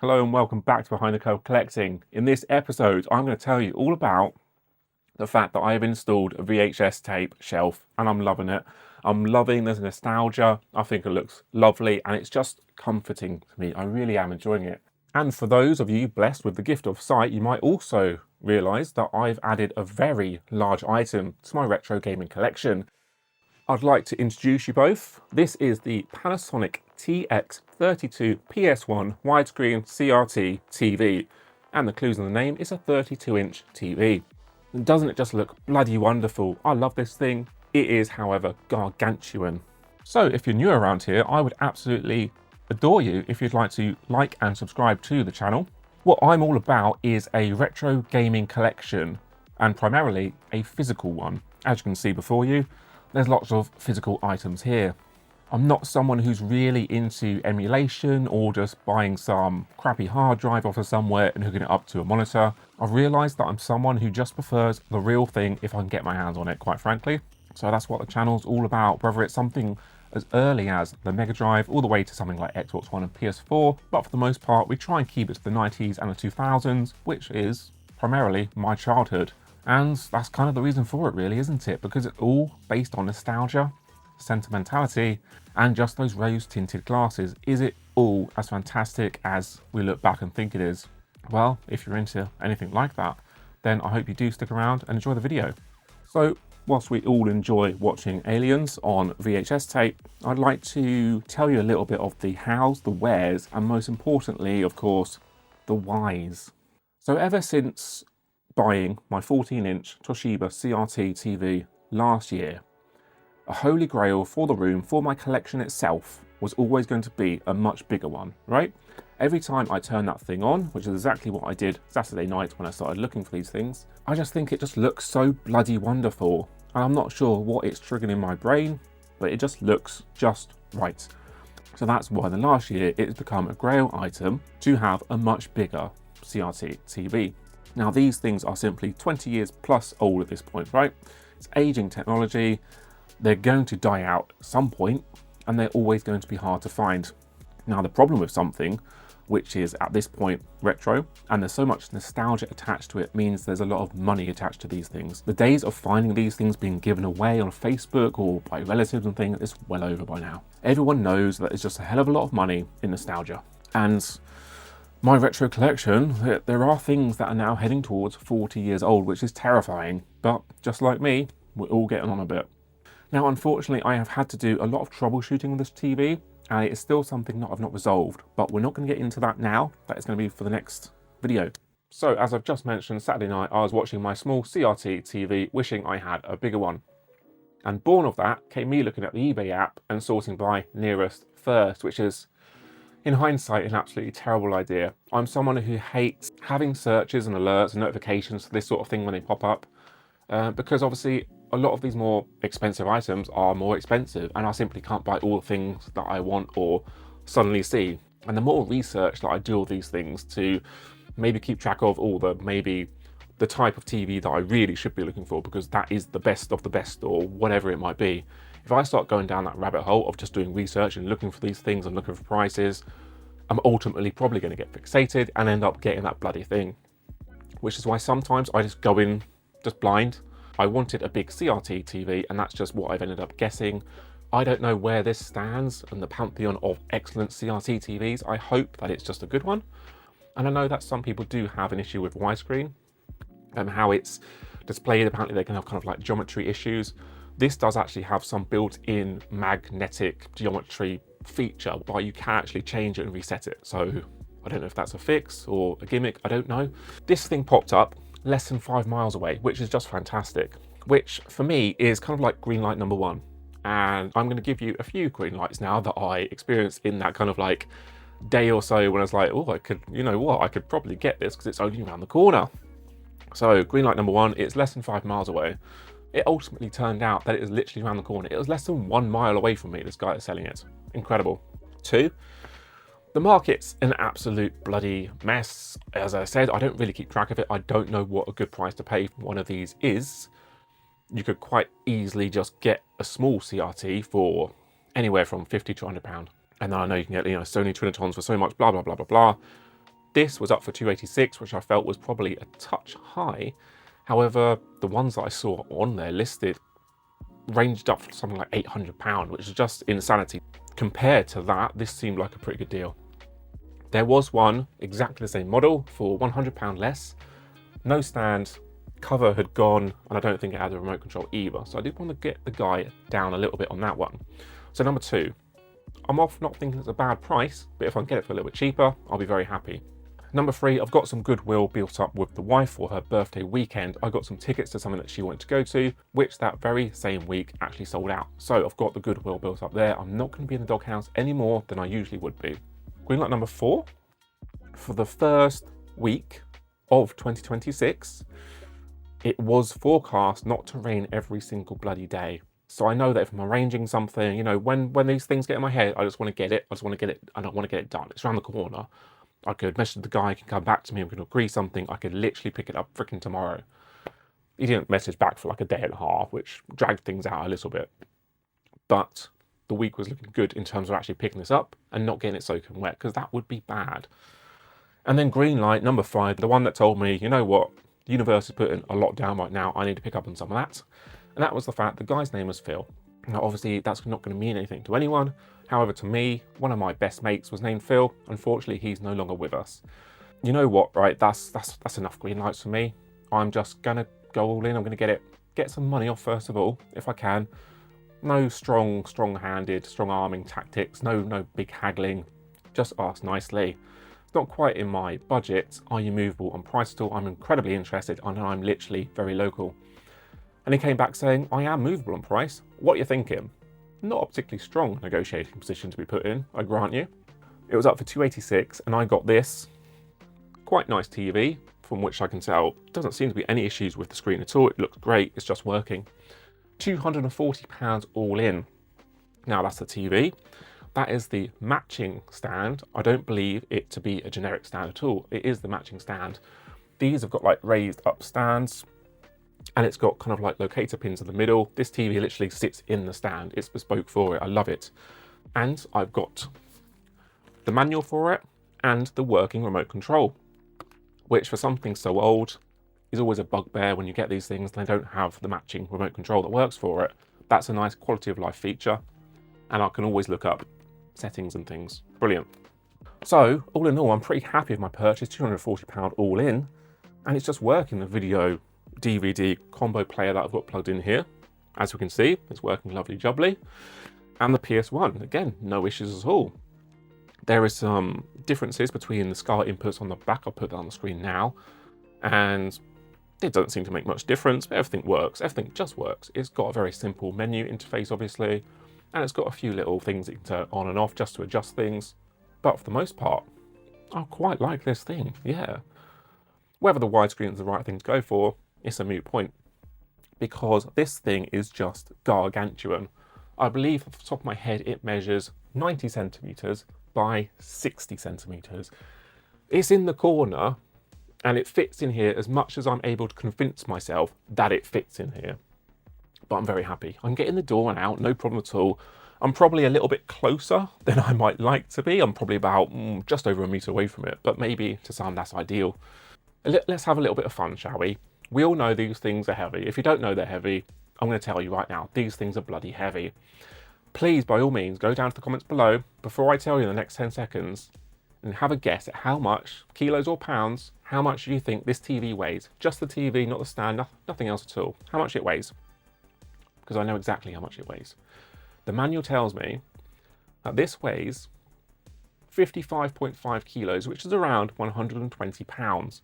Hello and welcome back to Behind the Curve Collecting. In this episode, I'm going to tell you all about the fact that I have installed a VHS tape shelf and I'm loving it. I'm loving the nostalgia. I think it looks lovely and it's just comforting to me. I really am enjoying it. And for those of you blessed with the gift of sight, you might also realise that I've added a very large item to my retro gaming collection. I'd like to introduce you both. This is the Panasonic TX32 PS1 widescreen CRT TV. And the clues in the name is a 32-inch TV. And doesn't it just look bloody wonderful? I love this thing. It is, however, gargantuan. So if you're new around here, I would absolutely adore you if you'd like to like and subscribe to the channel. What I'm all about is a retro gaming collection, and primarily a physical one. As you can see before you, there's lots of physical items here. I'm not someone who's really into emulation or just buying some crappy hard drive off of somewhere and hooking it up to a monitor. I've realised that I'm someone who just prefers the real thing if I can get my hands on it, quite frankly. So that's what the channel's all about, whether it's something as early as the Mega Drive all the way to something like Xbox One and PS4. But for the most part, we try and keep it to the 90s and the 2000s, which is primarily my childhood. And that's kind of the reason for it really, isn't it? Because it's all based on nostalgia, sentimentality, and just those rose-tinted glasses. Is it all as fantastic as we look back and think it is? Well, if you're into anything like that, then I hope you do stick around and enjoy the video. So, whilst we all enjoy watching Aliens on VHS tape, I'd like to tell you a little bit of the hows, the wheres, and most importantly, of course, the whys. So ever since buying my 14-inch Toshiba CRT TV last year, a holy grail for the room, for my collection itself, was always going to be a much bigger one, right? Every time I turn that thing on, which is exactly what I did Saturday night when I started looking for these things, I just think it just looks so bloody wonderful. And I'm not sure what it's triggering in my brain, but it just looks just right. So that's why the last year it's become a grail item to have a much bigger CRT TV. Now these things are simply 20 years plus old at this point, right? It's aging technology. They're going to die out at some point, and they're always going to be hard to find. Now the problem with something which is at this point retro, and there's so much nostalgia attached to it, means there's a lot of money attached to these things. The days of finding these things being given away on Facebook or by relatives and things is well over by now. Everyone knows that it's just a hell of a lot of money in nostalgia. And my retro collection, there are things that are now heading towards 40 years old, which is terrifying, but just like me, we're all getting on a bit. Now, unfortunately, I have had to do a lot of troubleshooting with this TV, and it is still something that I've not resolved, but we're not going to get into that now. That is going to be for the next video. So, as I've just mentioned, Saturday night, I was watching my small CRT TV, wishing I had a bigger one. And born of that came me looking at the eBay app and sorting by nearest first, which is, in hindsight, an absolutely terrible idea. I'm someone who hates having searches and alerts and notifications for this sort of thing when they pop up, because obviously a lot of these more expensive items are more expensive, and I simply can't buy all the things that I want or suddenly see. And the more research that I do all these things to maybe keep track of all maybe the type of TV that I really should be looking for, because that is the best of the best or whatever it might be. If I start going down that rabbit hole of just doing research and looking for these things and looking for prices, I'm ultimately probably going to get fixated and end up getting that bloody thing. Which is why sometimes I just go in just blind. I wanted a big CRT TV, and that's just what I've ended up guessing. I don't know where this stands in the pantheon of excellent CRT TVs. I hope that it's just a good one. And I know that some people do have an issue with widescreen and how it's displayed. Apparently they can have kind of like geometry issues. This does actually have some built-in magnetic geometry feature where you can actually change it and reset it. So I don't know if that's a fix or a gimmick, I don't know. This thing popped up less than 5 miles away, which is just fantastic, which for me is kind of like green light number one. And I'm going to give you a few green lights now that I experienced in that kind of like day or so when I was like, oh, I could, you know what, I could probably get this because it's only around the corner. So green light number one, it's less than 5 miles away. It ultimately turned out that it was literally around the corner. It was less than 1 mile away from me, this guy that's selling it. Incredible. 2, the market's an absolute bloody mess. As I said, I don't really keep track of it. I don't know what a good price to pay for one of these is. You could quite easily just get a small CRT for anywhere from £50 to £100. And then I know you can get, Sony Trinitons for so much, blah, blah, blah, blah, blah. This was up for 286, which I felt was probably a touch high. However, the ones that I saw on there listed ranged up for something like £800, which is just insanity. Compared to that, this seemed like a pretty good deal. There was one exactly the same model for £100 less. No stand, cover had gone, and I don't think it had a remote control either. So I did want to get the guy down a little bit on that one. So number 2, I'm off not thinking it's a bad price, but if I can get it for a little bit cheaper, I'll be very happy. Number 3, I've got some goodwill built up with the wife for her birthday weekend. I got some tickets to something that she wanted to go to, which that very same week actually sold out. So I've got the goodwill built up there. I'm not going to be in the doghouse any more than I usually would be. Green light number 4, for the first week of 2026, it was forecast not to rain every single bloody day. So I know that if I'm arranging something, you know, when these things get in my head, I just want to get it. I just want to get it, and I want to get it done. It's around the corner. I could message the guy, he can come back to me, we can agree something. I could literally pick it up freaking tomorrow. He didn't message back for like a day and a half, which dragged things out a little bit. But the week was looking good in terms of actually picking this up and not getting it soaking wet, because that would be bad. And then green light number 5, the one that told me, you know what, the universe is putting a lot down right now, I need to pick up on some of that. And that was the fact the guy's name was Phil. Now obviously that's not going to mean anything to anyone. However, to me, one of my best mates was named Phil. Unfortunately, he's no longer with us. You know what, right? That's enough green lights for me. I'm just gonna go all in. I'm gonna get some money off first of all, if I can. No strong-handed, strong-arming tactics. No big haggling. Just ask nicely. It's not quite in my budget. Are you movable on price at all? I'm incredibly interested, and I'm literally very local. And he came back saying, I am movable on price. What are you thinking? Not a particularly strong negotiating position to be put in, I grant you. It was up for 286, and I got this quite nice TV, from which I can tell doesn't seem to be any issues with the screen at all. It looks great, it's just working. £240 all in. Now that's the TV. That is the matching stand. I don't believe it to be a generic stand at all. It is the matching stand. These have got like raised up stands, and it's got kind of like locator pins in the middle. This TV literally sits in the stand. It's bespoke for it. I love it. And I've got the manual for it and the working remote control, which for something so old is always a bugbear when you get these things and they don't have the matching remote control that works for it. That's a nice quality of life feature. And I can always look up settings and things. Brilliant. So all in all, I'm pretty happy with my purchase, £240 all in. And it's just working, the video DVD combo player that I've got plugged in here. As we can see, it's working lovely jubbly. And the PS1, again, no issues at all. There is some differences between the SCART inputs on the back. I'll put that on the screen now. And it doesn't seem to make much difference, but everything works. Everything just works. It's got a very simple menu interface, obviously. And it's got a few little things that you can turn on and off just to adjust things. But for the most part, I quite like this thing, yeah. Whether the widescreen is the right thing to go for, it's a moot point, because this thing is just gargantuan. I believe off the top of my head it measures 90 centimeters by 60 centimeters. It's in the corner and it fits in here as much as I'm able to convince myself that it fits in here. But I'm very happy. I can get in the door and out, no problem at all. I'm probably a little bit closer than I might like to be. I'm probably about just over a meter away from it, but maybe to some that's ideal. Let's have a little bit of fun, shall we? We all know these things are heavy. If you don't know they're heavy, I'm going to tell you right now, these things are bloody heavy. Please, by all means, go down to the comments below before I tell you in the next 10 seconds and have a guess at how much, kilos or pounds, how much you think this TV weighs. Just the TV, not the stand, nothing else at all. How much it weighs. Because I know exactly how much it weighs. The manual tells me that this weighs 55.5 kilos, which is around 120 pounds.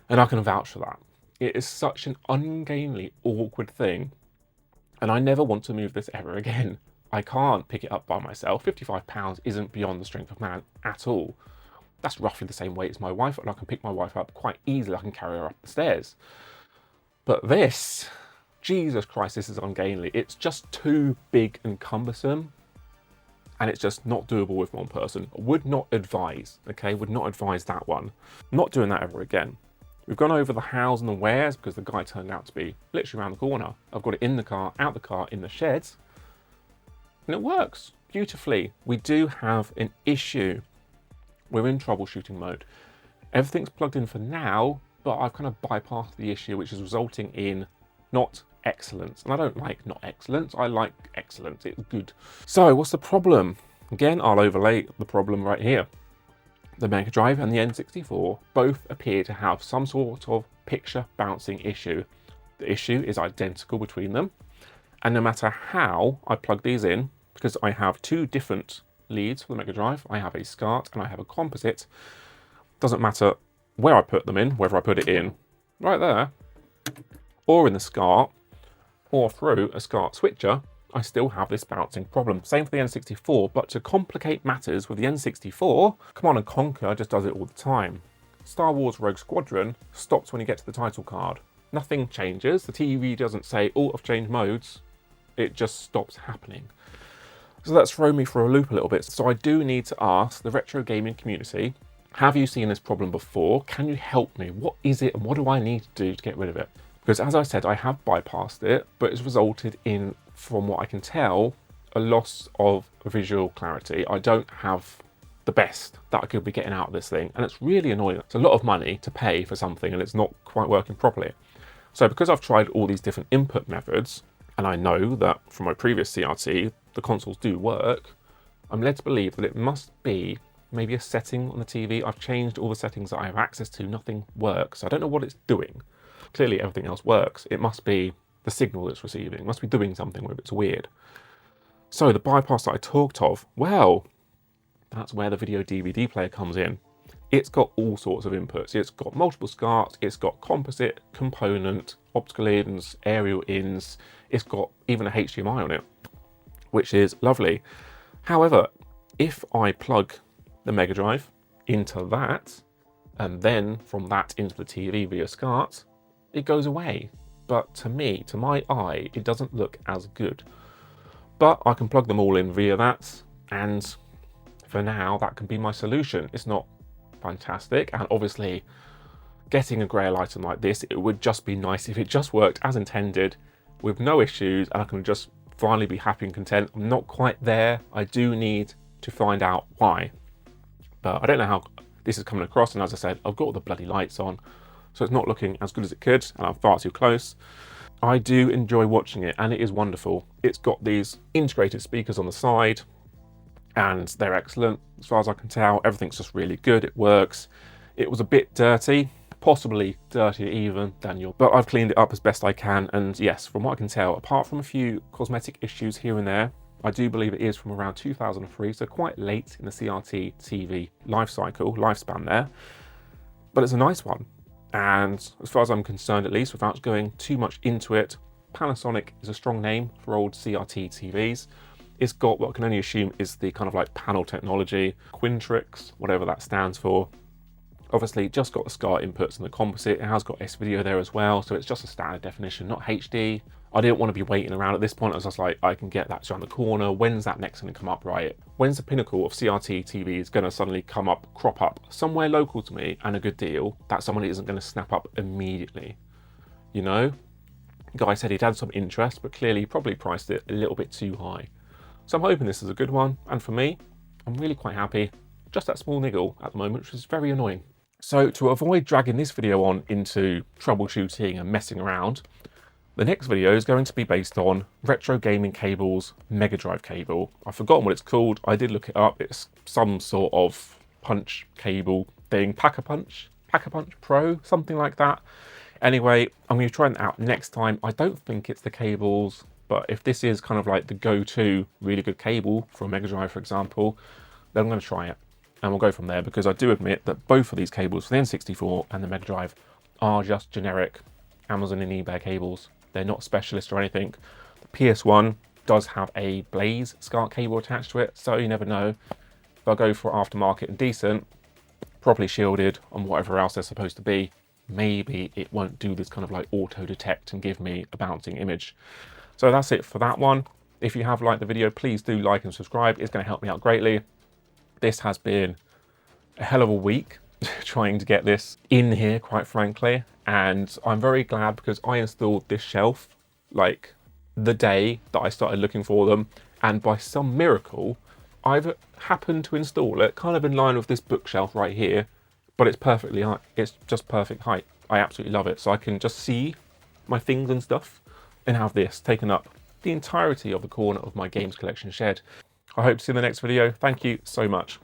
And I can vouch for that. It is such an ungainly, awkward thing. And I never want to move this ever again. I can't pick it up by myself. 55 pounds isn't beyond the strength of man at all. That's roughly the same weight as my wife, and I can pick my wife up quite easily. I can carry her up the stairs. But this, Jesus Christ, this is ungainly. It's just too big and cumbersome. And it's just not doable with one person. Would not advise, okay? Would not advise that one. Not doing that ever again. We've gone over the hows and the wheres because the guy turned out to be literally around the corner. I've got it in the car, out the car, in the sheds. And it works beautifully. We do have an issue. We're in troubleshooting mode. Everything's plugged in for now, but I've kind of bypassed the issue, which is resulting in not excellence. And I don't like not excellence, I like excellence, it's good. So what's the problem? Again, I'll overlay the problem right here. The Mega Drive and the N64 both appear to have some sort of picture bouncing issue. The issue is identical between them, and no matter how I plug these in, because I have two different leads for the Mega Drive, I have a SCART and I have a composite, doesn't matter where I put them in, whether I put it in right there, or in the SCART, or through a SCART switcher, I still have this bouncing problem. Same for the N64, but to complicate matters with the N64, Command & Conquer just does it all the time. Star Wars Rogue Squadron stops when you get to the title card. Nothing changes, the TV doesn't say, oh, I've changed modes, it just stops happening. So that's thrown me for a loop a little bit. So I do need to ask the retro gaming community, have you seen this problem before? Can you help me? What is it and what do I need to do to get rid of it? Because as I said, I have bypassed it, but it's resulted in, from what I can tell, a loss of visual clarity. I don't have the best that I could be getting out of this thing, and it's really annoying. It's a lot of money to pay for something and it's not quite working properly. So because I've tried all these different input methods, and I know that from my previous CRT, the consoles do work, I'm led to believe that it must be maybe a setting on the TV. I've changed all the settings that I have access to, nothing works. I don't know what it's doing. Clearly everything else works. It must be the signal it's receiving. It must be doing something with it. It's weird. So the bypass that I talked of, well, that's where the video DVD player comes in. It's got all sorts of inputs. It's got multiple SCARTs, it's got composite, component, optical ins, aerial ins, it's got even a HDMI on it, which is lovely. However, if I plug the Mega Drive into that, and then from that into the TV via SCART, it goes away. But to me, to my eye, it doesn't look as good. But I can plug them all in via that, and for now, that can be my solution. It's not fantastic, and obviously, getting a grail item like this, it would just be nice if it just worked as intended, with no issues, and I can just finally be happy and content. I'm not quite there. I do need to find out why. But I don't know how this is coming across, and as I said, I've got all the bloody lights on, so it's not looking as good as it could, and I'm far too close. I do enjoy watching it, and it is wonderful. It's got these integrated speakers on the side, and they're excellent. As far as I can tell, everything's just really good, it works. It was a bit dirty, possibly dirtier even than your, but I've cleaned it up as best I can, and yes, from what I can tell, apart from a few cosmetic issues here and there, I do believe it is from around 2003, so quite late in the CRT TV lifespan there, but it's a nice one. And as far as I'm concerned, at least, without going too much into it, Panasonic is a strong name for old CRT TVs. It's got what I can only assume is the kind of like panel technology, Quintrix, whatever that stands for. Obviously, just got the SCART inputs and the composite. It has got S-video there as well, so it's just a standard definition, not HD. I didn't want to be waiting around at this point. I was just like, I can get that around the corner. When's that next going to come up, right? When's the pinnacle of CRT TVs going to suddenly crop up somewhere local to me and a good deal that someone isn't going to snap up immediately? You know? Guy said he'd had some interest, but clearly he probably priced it a little bit too high. So I'm hoping this is a good one. And for me, I'm really quite happy. Just that small niggle at the moment, which is very annoying. So to avoid dragging this video on into troubleshooting and messing around, the next video is going to be based on Retro Gaming Cable's Mega Drive cable. I've forgotten what it's called. I did look it up. It's some sort of punch cable thing. Pack-a-Punch Pro, something like that. Anyway, I'm going to try that out next time. I don't think it's the cables, but if this is kind of like the go-to really good cable for a Mega Drive, for example, then I'm going to try it. And we'll go from there, because I do admit that both of these cables for the N64 and the Mega Drive are just generic Amazon and eBay cables. They're not specialist or anything. The PS1 does have a Blaze SCART cable attached to it, so you never know. If I go for aftermarket and decent, properly shielded on whatever else they're supposed to be, maybe it won't do this kind of like auto detect and give me a bouncing image. So that's it for that one. If you have liked the video, please do like and subscribe. It's going to help me out greatly. This has been a hell of a week trying to get this in here, quite frankly. And I'm very glad, because I installed this shelf like the day that I started looking for them. And by some miracle, I've happened to install it kind of in line with this bookshelf right here but it's perfectly height. It's just perfect height. I absolutely love it. So I can just see my things and stuff and have this taken up the entirety of the corner of my games collection shed. I hope to see you in the next video. Thank you so much.